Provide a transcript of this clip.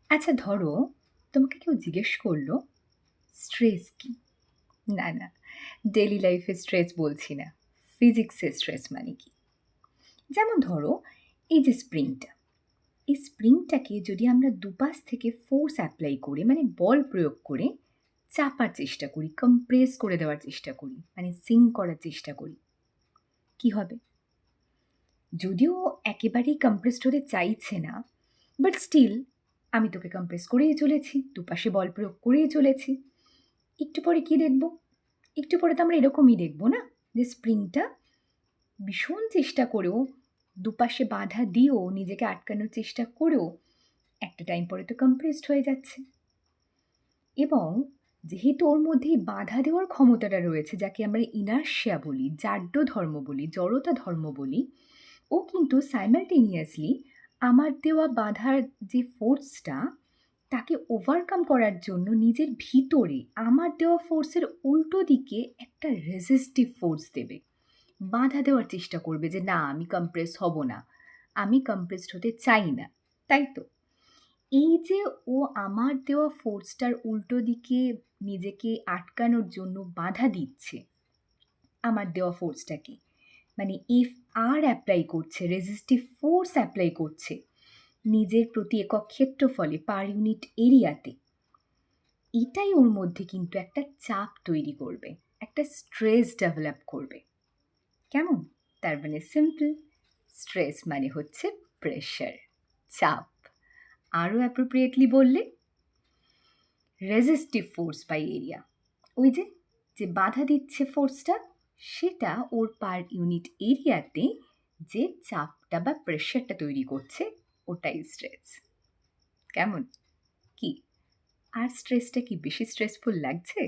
আচ্ছা ধরো, তোমাকে কেউ জিজ্ঞেস করলো স্ট্রেস কি? না না, ডেইলি লাইফে স্ট্রেস বলছি না, ফিজিক্সের স্ট্রেস মানে কি। যেমন ধরো, এই যে স্প্রিংটা, এই স্প্রিংটাকে যদি আমরা দুপাশ থেকে ফোর্স অ্যাপ্লাই করে মানে বল প্রয়োগ করে চাপার চেষ্টা করি, কম্প্রেস করে দেওয়ার চেষ্টা করি, মানে সিঙ্ক করার চেষ্টা করি, কি হবে? যদিও একেবারেই কম্প্রেসড হতে চাইছে না, বাট স্টিল আমি তোকে কম্প্রেস করেই চলেছি, দুপাশে বল প্রয়োগ করেই চলেছি। একটু পরে কি দেখব? একটু পরে তো আমরা এরকমই দেখব না, যে স্প্রিংটা ভীষণ চেষ্টা করেও, দুপাশে বাধা দিয়েও, নিজেকে আটকানোর চেষ্টা করেও একটা টাইম পরে তো কম্প্রেসড হয়ে যাচ্ছে। এবং যেহেতু ওর মধ্যে এই বাধা দেওয়ার ক্ষমতাটা রয়েছে, যাকে আমরা ইনার্শিয়া বলি, জাড্য ধর্ম বলি, জড়তা ধর্ম বলি, ও কিন্তু সাইমালটেনিয়াসলি আমার দেওয়া বাধার যে ফোর্সটা, তাকে ওভারকাম করার জন্য নিজের ভিতরে আমার দেওয়া ফোর্সের উল্টো দিকে একটা রেজিস্টিভ ফোর্স দেবে, বাধা দেওয়ার চেষ্টা করবে যে না, আমি কম্প্রেস হব না, আমি কম্প্রেসড হতে চাই না, তাই তো? এই যে ও আমার দেওয়া ফোর্সটার উল্টো দিকে নিজেকে আটকানোর জন্য বাধা দিচ্ছে, আমার দেওয়া ফোর্সটাকে, মানে এফ আর অ্যাপ্লাই করছে, রেজিস্টিভ ফোর্স অ্যাপ্লাই করছে নিজের প্রতি একক ক্ষেত্রফলে, পার ইউনিট এরিয়াতে, এটাই ওর মধ্যে কিন্তু একটা চাপ তৈরি করবে, একটা স্ট্রেস ডেভেলপ করবে। কেমন? তার মানে সিম্পল, স্ট্রেস মানে হচ্ছে প্রেশার, চাপ। আরও অ্যাপ্রোপ্রিয়েটলি বললে রেজিস্টিভ ফোর্স বাই এরিয়া। ওই যে যে বাধা দিচ্ছে ফোর্সটা, সেটা ওর পার ইউনিট এরিয়াতে যে চাপটা বা প্রেশারটা তৈরি করছে, ওটাই স্ট্রেস। কেমন? কি আর স্ট্রেসটা কি বেশি স্ট্রেসফুল লাগছে?